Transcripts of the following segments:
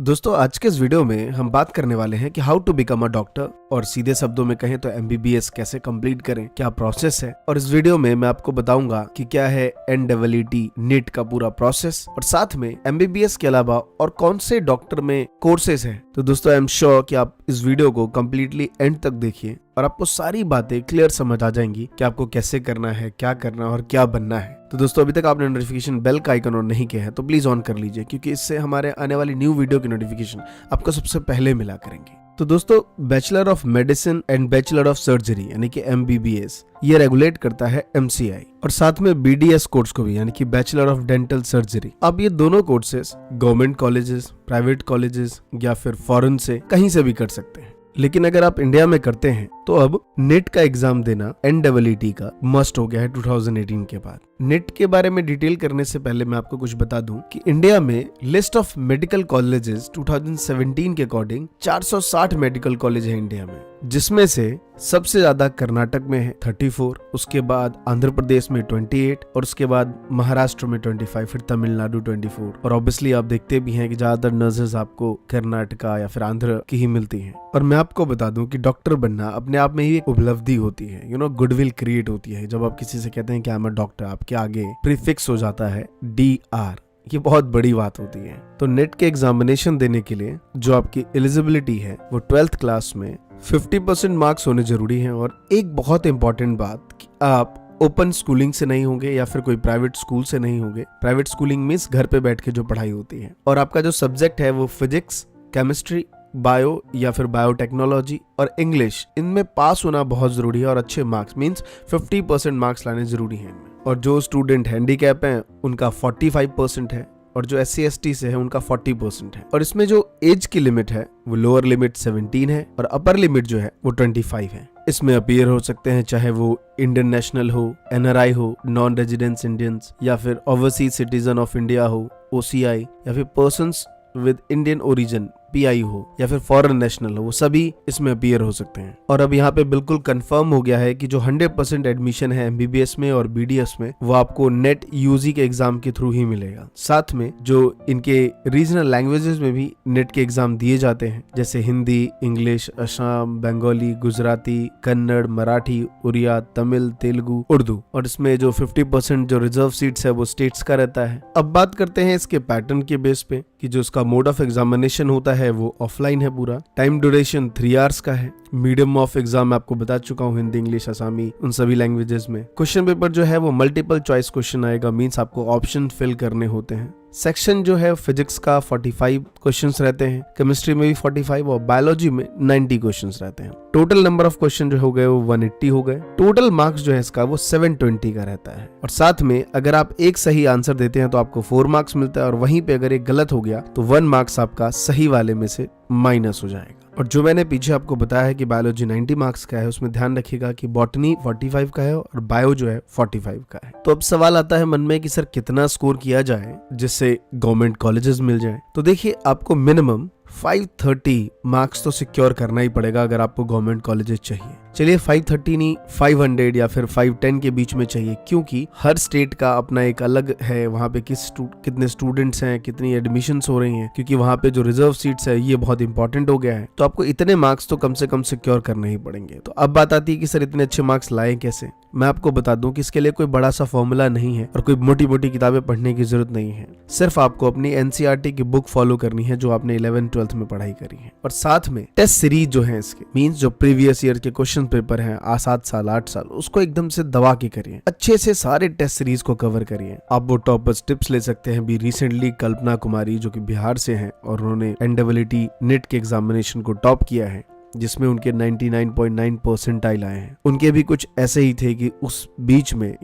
दोस्तों आज के इस वीडियो में हम बात करने वाले हैं कि how to become a doctor, और सीधे शब्दों में कहें तो एमबीबीएस कैसे कंप्लीट करें, क्या प्रोसेस है। और इस वीडियो में मैं आपको बताऊंगा कि क्या है एनडब्ल्यूटी नीट का पूरा प्रोसेस, और साथ में एमबीबीएस के अलावा और कौन से डॉक्टर में कोर्सेज हैं। तो दोस्तों आई एम श्योर कि आप इस वीडियो को कम्प्लीटली एंड तक देखिए और आपको सारी बातें क्लियर समझ आ जाएंगी कि आपको कैसे करना है, क्या करना है और क्या बनना है। तो दोस्तों अभी तक आपने नोटिफिकेशन बेल का आइकन ऑन नहीं किया है तो प्लीज ऑन कर लीजिए, क्योंकि इससे हमारे आने वाली न्यू वीडियो की नोटिफिकेशन आपको सबसे पहले मिला करेंगे। तो दोस्तों bachelor of medicine and bachelor of surgery यानी कि एमबीबीएस ये रेगुलेट करता है एमसीआई, और साथ में बीडीएस कोर्स को भी यानी कि बैचलर ऑफ डेंटल सर्जरी। अब ये दोनों courses government colleges, private colleges या फिर फॉरेन से कहीं से भी कर सकते हैं। लेकिन अगर आप इंडिया में करते हैं तो अब नेट का एग्जाम देना एनडब्ल्यूटी का मस्ट हो गया है 2018 के बाद। नेट के बारे में डिटेल करने से पहले मैं आपको कुछ बता दूं कि इंडिया में लिस्ट ऑफ मेडिकल कॉलेजेस 2017 के अकॉर्डिंग 460 मेडिकल कॉलेज है इंडिया में, जिसमें से सबसे ज्यादा कर्नाटक में है 34, उसके बाद आंध्र प्रदेश में 28 और उसके बाद महाराष्ट्र में 25, फिर तमिलनाडु 24। और ऑब्वियसली आप देखते भी हैं कि ज्यादातर नर्सेज आपको कर्नाटका या फिर आंध्र की ही मिलती हैं। और मैं आपको बता दूं कि डॉक्टर बनना अपने आप में ही एक उपलब्धि होती है, गुडविल क्रिएट होती है। जब आप किसी से कहते हैं कि आई एम अ डॉक्टर, आपके आगे प्रीफिक्स हो जाता है DR, ये बहुत बड़ी बात होती है। तो नेट के एग्जामिनेशन देने के लिए जो आपकी एलिजिबिलिटी है वो 12th क्लास में 50% मार्क्स होने जरूरी हैं। और एक बहुत इंपॉर्टेंट बात कि आप ओपन स्कूलिंग से नहीं होंगे या फिर कोई प्राइवेट स्कूल से नहीं होंगे। प्राइवेट स्कूलिंग मीन्स घर पे बैठ के जो पढ़ाई होती है, और आपका जो सब्जेक्ट है वो फिजिक्स, केमिस्ट्री, बायो या फिर बायोटेक्नोलॉजी और इंग्लिश, इनमें पास होना बहुत जरूरी है। और अच्छे मार्क्स मींस 50% मार्क्स लाने जरूरी हैं इनमें। और जो स्टूडेंट हैंडीकैप हैं उनका 45% है, और जो SC/ST से है उनका 40% है। और इसमें जो एज की लिमिट है वो लोअर लिमिट 17 है और अपर लिमिट जो है वो 25 है। इसमें अपीयर हो सकते हैं चाहे वो इंडियन नेशनल हो, NRI हो, नॉन रेजिडेंस इंडियंस, या फिर ओवरसीज सिटीजन ऑफ इंडिया हो, OCI, या फिर persons with Indian origin PI हो, या फिर फॉरेन नेशनल हो, वो सभी इसमें अपीयर हो सकते हैं। और अब यहाँ पे बिल्कुल कंफर्म हो गया है कि जो 100% एडमिशन है MBBS में और BDS में वो आपको नेट UG के एग्जाम के थ्रू ही मिलेगा। साथ में जो इनके रीजनल लैंग्वेजेस में भी नेट के एग्जाम दिए जाते हैं, जैसे हिंदी, इंग्लिश, असम, बंगाली, गुजराती, कन्नड़, मराठी, उड़िया, तमिल, तेलुगु, उर्दू। और इसमें जो 50% जो रिजर्व सीट्स है वो स्टेट्स का रहता है। अब बात करते हैं इसके पैटर्न के बेस पे कि जो इसका मोड ऑफ एग्जामिनेशन होता है वो ऑफलाइन है पूरा। टाइम ड्यूरेशन 3 आवर्स का है। मीडियम ऑफ एग्जाम मैं आपको बता चुका हूँ, हिंदी, इंग्लिश, असामी, उन सभी लैंग्वेजेस में। क्वेश्चन पेपर जो है वो मल्टीपल चॉइस क्वेश्चन आएगा, मींस आपको ऑप्शन फिल करने होते हैं। सेक्शन जो है फिजिक्स का 45 क्वेश्चंस रहते हैं, केमिस्ट्री में भी 45 और बायोलॉजी में 90 क्वेश्चंस रहते हैं। टोटल नंबर ऑफ क्वेश्चन जो हो गए वो 180 हो गए। टोटल मार्क्स जो है इसका वो 720 का रहता है। और साथ में अगर आप एक सही आंसर देते हैं तो आपको 4 मार्क्स मिलता है, और वहीं पे अगर एक गलत हो गया तो 1 मार्क्स आपका सही वाले में से माइनस हो जाएगा। और जो मैंने पीछे आपको बताया है कि बायोलॉजी 90 मार्क्स का है, उसमें ध्यान रखिएगा कि बॉटनी 45 का है और बायो जो है 45 का है। तो अब सवाल आता है मन में कि सर कितना स्कोर किया जाए जिससे गवर्नमेंट कॉलेजेस मिल जाए। तो देखिए आपको मिनिमम 530 मार्क्स तो सिक्योर करना ही पड़ेगा अगर आपको गवर्नमेंट कॉलेजेस चाहिए। चलिए 530 नहीं 500 या फिर 510 के बीच में चाहिए, क्योंकि हर स्टेट का अपना एक अलग है, वहाँ पे कितने स्टूडेंट्स हैं, कितनी एडमिशन्स हो रही हैं, क्योंकि वहाँ पे जो रिजर्व सीट्स है ये बहुत इंपॉर्टेंट हो गया है। तो आपको इतने मार्क्स तो कम से कम सिक्योर करने ही पड़ेंगे। तो अब बात आती है कि सर इतने अच्छे मार्क्स लाएं कैसे। मैं आपको बता दूं कि इसके लिए कोई बड़ा सा फॉर्मूला नहीं है और कोई मोटी मोटी किताबें पढ़ने की जरूरत नहीं है। सिर्फ आपको अपनी NCERT की बुक फॉलो करनी है जो आपने 11th-12th में पढ़ाई करी है, और साथ में टेस्ट सीरीज जो है इसके मींस जो प्रीवियस ईयर के क्वेश्चन पेपर हैं 7 साल 8 साल, उसको एकदम से दबा के करिए, अच्छे से सारे टेस्ट सीरीज को कवर करिए। आप वो टॉपर्स टिप्स ले सकते हैं। भी रिसेंटली कल्पना कुमारी जो कि बिहार से हैं और उन्होंने एनडब्ल्यूटी नेट के एग्जामिनेशन को टॉप किया है, जिसमें उनके 99.9 परसेंटाइल आए हैं। उनके भी कुछ ऐसे ही थे कि उस बीच में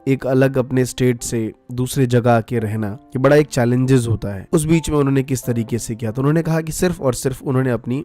एक अलग अपने स्टेट से दूसरे जगह आके रहना कि बड़ा एक चैलेंजेस होता है। उस बीच में उन्होंने किस तरीके से किया, तो उन्होंने कहा कि सिर्फ और सिर्फ उन्होंने अपनी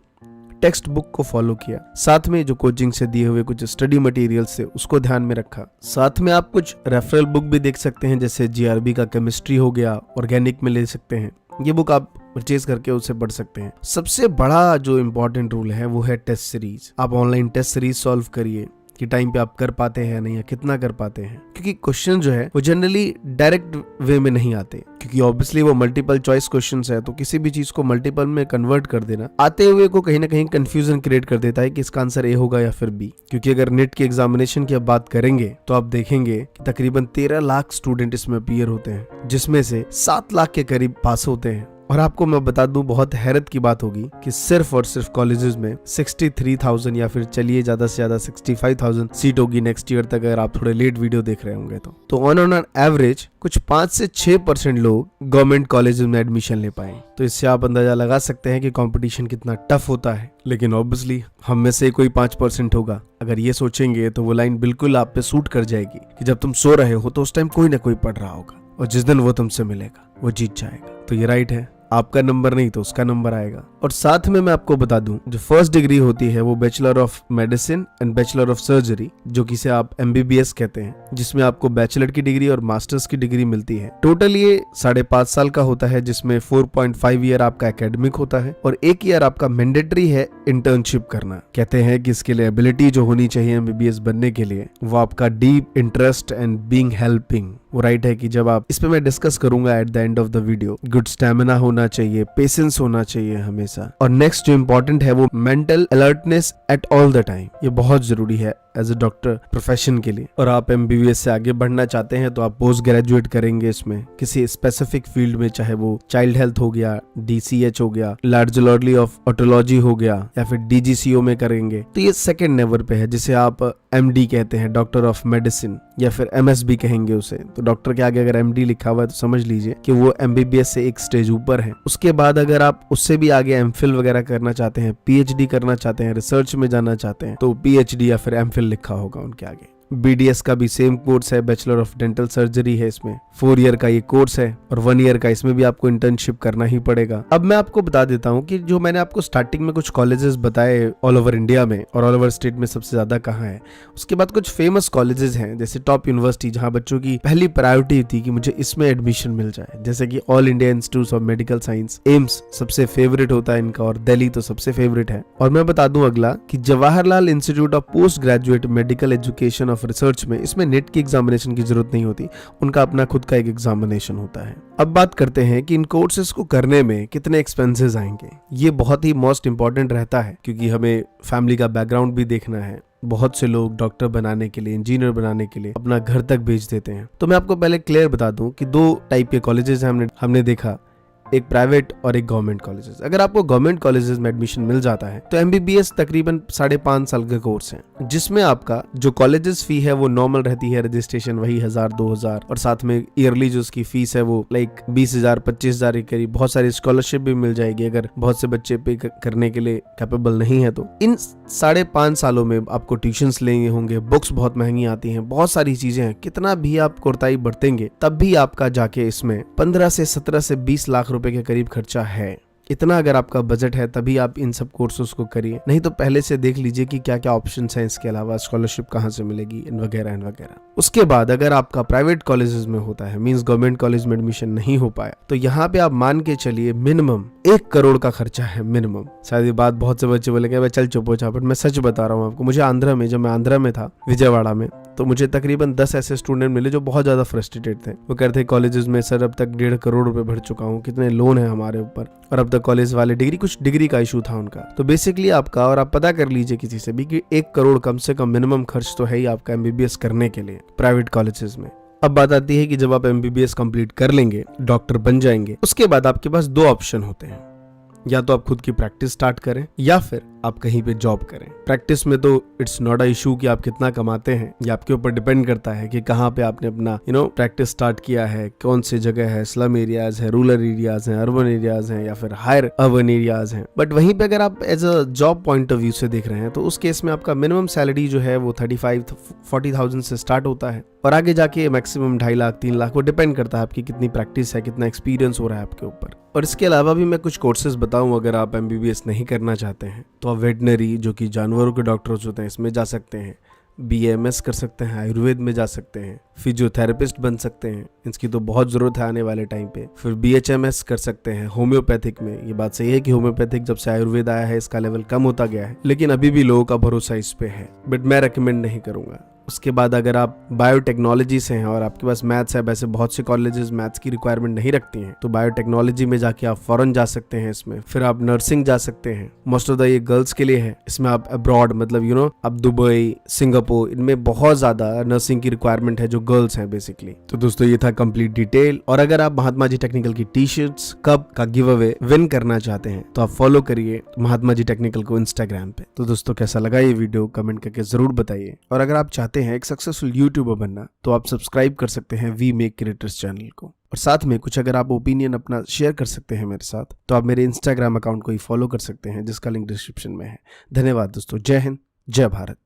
टेक्स्ट बुक को फॉलो किया, साथ में जो कोचिंग से दिए हुए कुछ स्टडी मटेरियल्स थे उसको ध्यान में रखा। साथ में आप कुछ रेफरल बुक भी देख सकते हैं, जैसे GRB का केमिस्ट्री हो गया, ऑर्गेनिक में ले सकते हैं। ये बुक आप परचेज करके उसे पढ़ सकते हैं। सबसे बड़ा जो इम्पोर्टेंट रूल है वो है टेस्ट सीरीज। आप ऑनलाइन टेस्ट सीरीज सॉल्व करिए, कि टाइम पे आप कर पाते हैं नहीं, या कितना कर पाते हैं, क्योंकि क्वेश्चन जो है वो जनरली डायरेक्ट वे में नहीं आते, क्योंकि ऑब्वियसली वो मल्टीपल चॉइस क्वेश्चंस है, तो किसी भी चीज को मल्टीपल में कन्वर्ट कर देना आते हुए को कहीं ना कहीं कंफ्यूजन क्रिएट कर देता है कि इसका आंसर ए होगा या फिर बी। क्योंकि अगर नेट की एग्जामिनेशन की आप बात करेंगे तो आप देखेंगे कि तकरीबन 13 लाख स्टूडेंट इसमें अपीयर होते हैं, जिसमें से 7 लाख के करीब पास होते हैं। और आपको मैं बता दूं, बहुत हैरत की बात होगी कि सिर्फ और सिर्फ कॉलेजेस में 63,000 या फिर चलिए ज्यादा से ज्यादा 65,000 सीट होगी नेक्स्ट ईयर तक, अगर आप थोड़े लेट वीडियो देख रहे होंगे तो ऑन एन एवरेज कुछ 5 से 6% लोग गवर्नमेंट कॉलेजेस में एडमिशन ले पाए। तो इससे आप अंदाजा लगा सकते हैं कि कंपटीशन कितना टफ होता है। लेकिन ऑब्वियसली हम में से कोई 5% होगा, अगर ये सोचेंगे तो वो लाइन बिल्कुल आप पे सूट कर जाएगी कि जब तुम सो रहे हो तो उस टाइम कोई ना कोई पढ़ रहा होगा, और जिस दिन वो तुमसे मिलेगा वो जीत जाएगा। तो ये राइट है, आपका नंबर नहीं तो उसका नंबर आएगा। और साथ में मैं आपको बता दूं, जो फर्स्ट डिग्री होती है वो bachelor of medicine and bachelor of surgery, जो किसे आप MBBS कहते हैं, जिसमें आपको बैचलर की डिग्री और मास्टर्स की डिग्री मिलती है। टोटल ये 5.5 साल का होता है, जिसमें 4.5 ईयर आपका एकेडमिक होता है और 1 ईयर आपका मैंडेटरी है इंटर्नशिप करना। कहते हैं कि इसके लिए एबिलिटी जो होनी चाहिए MBBS बनने के लिए वो आपका deep interest and being helping. वो राइट है कि जब आप इस पे मैं डिस्कस करूंगा at the end of the video. Good stamina होना चाहिए, पेशेंस होना चाहिए हमेशा, और नेक्स्ट जो इंपॉर्टेंट है वो mental alertness at all the time. ये बहुत जरूरी है एज ए डॉक्टर प्रोफेशन के लिए। और आप MBBS से आगे बढ़ना चाहते हैं तो आप पोस्ट ग्रेजुएट करेंगे इसमें किसी स्पेसिफिक फील्ड में, चाहे वो चाइल्ड हेल्थ हो गया, DCH हो गया, लार्जोलॉजी ऑफ ऑटोलॉजी हो गया, या फिर DGCO में करेंगे तो ये सेकेंड लेवल पे है, जिसे आप MD कहते हैं, डॉक्टर ऑफ मेडिसिन, या फिर MS भी कहेंगे उसे। तो डॉक्टर के आगे अगर MD लिखा हुआ है तो समझ लीजिए कि वो MBBS से एक स्टेज ऊपर है। उसके बाद अगर आप उससे भी आगे MPhil वगैरह करना चाहते हैं, PhD करना चाहते हैं, रिसर्च में जाना चाहते हैं, तो PhD या फिर MPhil लिखा होगा उनके आगे। BDS का भी सेम कोर्स है, बैचलर ऑफ डेंटल सर्जरी है, इसमें 4 ईयर का ये कोर्स है और 1 ईयर का इसमें भी आपको इंटर्नशिप करना ही पड़ेगा। अब मैं आपको बता देता हूँ कि जो मैंने आपको स्टार्टिंग में कुछ कॉलेजेस बताए ऑल ओवर इंडिया में और ऑल ओवर स्टेट में सबसे ज्यादा कहाँ है, उसके बाद कुछ फेमस कॉलेजेस हैं जैसे टॉप यूनिवर्सिटी, जहाँ बच्चों की पहली प्रायोरिटी थी कि मुझे इसमें एडमिशन मिल जाए, जैसे कि all India institute of medical science, AIIMS सबसे फेवरेट होता है इनका, और दिल्ली तो सबसे फेवरेट है। और मैं बता दूं अगला कि Jawaharlal institute of post graduate medical education of research में, इसमें नेट की एग्जामिनेशन की जरूरत नहीं होती, उनका अपना खुद का एक एग्जामिनेशन होता है। अब बात करते हैं कि इन कोर्सेज को करने में कितने एक्सपेंसेस आएंगे। ये बहुत ही मोस्ट इंपॉर्टेंट रहता है, क्योंकि हमें फैमिली का बैकग्राउंड भी देखना है। बहुत से लोग डॉक्टर बनाने के लिए, इंजीनियर बनाने के लिए अपना घर तक भेज देते हैं। तो मैं आपको पहले क्लियर बता दूं कि 2 टाइप के कॉलेजेस हमने देखा, एक प्राइवेट और एक गवर्नमेंट कॉलेजेस। अगर आपको गवर्नमेंट कॉलेजेस में एडमिशन मिल जाता है तो MBBS तकरीबन 5.5 साल का कोर्स है, जिसमें आपका जो कॉलेजेस फी है वो नॉर्मल रहती है, रजिस्ट्रेशन वही 1000-2000, और साथ में ईयरली जो उसकी फीस है वो लाइक 20,000-25,000 के करीब। बहुत सारी स्कॉलरशिप भी मिल जाएगी अगर बहुत से बच्चे पे करने के लिए कैपेबल नहीं है तो। इन 5.5 सालों में आपको ट्यूशंस लेंगे होंगे, बुक्स बहुत महंगी आती हैं, बहुत सारी चीजें हैं। कितना भी आप कोताही बरतेंगे तब भी आपका जाके इसमें 15 से 17 से 20 लाख रुपए के करीब खर्चा है। इतना अगर आपका बजट है तभी आप इन सब कोर्सेज को करिए, नहीं तो पहले से देख लीजिए कि क्या क्या ऑप्शंस हैं, इसके अलावा स्कॉलरशिप कहाँ से मिलेगी, इन वगैरह। उसके बाद अगर आपका प्राइवेट कॉलेजेस में होता है, मींस गवर्नमेंट कॉलेज में एडमिशन नहीं हो पाया, तो यहाँ पे आप मान के चलिए मिनिमम 1 करोड़ का खर्चा है, मिनिमम। शायद ये बात बहुत से बच्चे बोलेंगे चल चुप हो जा, बट मैं सच बता रहा हूँ आपको। मुझे आंध्रा में, जब मैं आंध्रा में था विजयवाड़ा में, तो मुझे तकरीबन 10 ऐसे स्टूडेंट मिले जो बहुत ज्यादा फ्रस्ट्रेटेड थे। वो कहते कॉलेजेस में सर अब तक 1.5 करोड़ रुपए भर चुका हूँ, कितने लोन है हमारे ऊपर, और अब तक कॉलेज वाले कुछ डिग्री का इशू था उनका। तो बेसिकली आपका, और आप पता कर लीजिए किसी से भी, कि 1 करोड़ कम से कम मिनिमम खर्च तो है ही आपका MBBS करने के लिए प्राइवेट कॉलेजेस में। अब बात आती है कि जब आप MBBS कंप्लीट कर लेंगे, डॉक्टर बन जाएंगे, उसके बाद आपके पास 2 ऑप्शन होते हैं, या तो आप खुद की प्रैक्टिस स्टार्ट करें या फिर आप कहीं पे जॉब करें। प्रैक्टिस में तो इट्स नॉट अ इशू कि आप कितना कमाते हैं, ये आपके ऊपर डिपेंड करता है कि कहाँ पे आपने अपना प्रैक्टिस स्टार्ट किया है, कौन सी जगह है, स्लम एरियाज है, रूरल एरियाज हैं, अर्बन एरियाज हैं, या फिर हायर अर्बन एरियाज हैं। बट वहीं पे अगर आप as a job point of view से देख रहे हैं तो उस केस में आपका मिनिमम सैलरी जो है वो 35-40,000 से स्टार्ट होता है, और आगे जाके मैक्सिमम 2.5 लाख 3 लाख, वो डिपेंड करता है आपकी कितनी प्रैक्टिस है, कितना एक्सपीरियंस हो रहा है आपके ऊपर। और इसके अलावा भी मैं कुछ कोर्सेज बताऊं, अगर आप MBBS नहीं करना चाहते हैं तो आप वेटनरी, जो कि जानवरों के डॉक्टर्स होते हैं, इसमें जा सकते हैं, BAMS कर सकते हैं, आयुर्वेद में जा सकते हैं, फिजियोथेरेपिस्ट बन सकते हैं, इसकी तो बहुत जरूरत है आने वाले टाइम पे। फिर BHMS कर सकते हैं होम्योपैथिक में। ये बात सही है कि होम्योपैथिक जब से आयुर्वेद आया है इसका लेवल कम होता गया है, लेकिन अभी भी लोगों का भरोसा इस पे है, बट मैं रेकमेंड नहीं करूंगा। उसके बाद अगर आप बायोटेक्नोलॉजी से हैं और आपके पास मैथ्स है, वैसे बहुत से कॉलेजेस मैथ्स की रिक्वायरमेंट नहीं रखती हैं, तो बायोटेक्नोलॉजी में जाके आप फॉरेन जा सकते हैं इसमें। फिर आप नर्सिंग जा सकते हैं, मोस्ट ऑफ द ये गर्ल्स के लिए है। इसमें आप अब्रॉड मतलब आप दुबई, सिंगापुर, इनमें बहुत ज्यादा नर्सिंग की रिक्वायरमेंट है जो गर्ल्स हैं बेसिकली। तो दोस्तों ये था कंप्लीट डिटेल। और अगर आप महात्मा जी टेक्निकल की टी शर्ट्स कप का गिव अवे विन करना चाहते हैं तो आप फॉलो करिए महात्मा जी टेक्निकल को इंस्टाग्राम पे। तो दोस्तों कैसा लगा ये वीडियो कमेंट करके जरूर बताइए। और अगर आप चाहते हैं एक सक्सेसफुल यूट्यूबर बनना तो आप सब्सक्राइब कर सकते हैं वी मेक क्रिएटर्स चैनल को। और साथ में कुछ अगर आप ओपिनियन अपना शेयर कर सकते हैं मेरे साथ, तो आप मेरे इंस्टाग्राम अकाउंट को ही फॉलो कर सकते हैं जिसका लिंक डिस्क्रिप्शन में है। धन्यवाद दोस्तों। जय हिंद, जय भारत।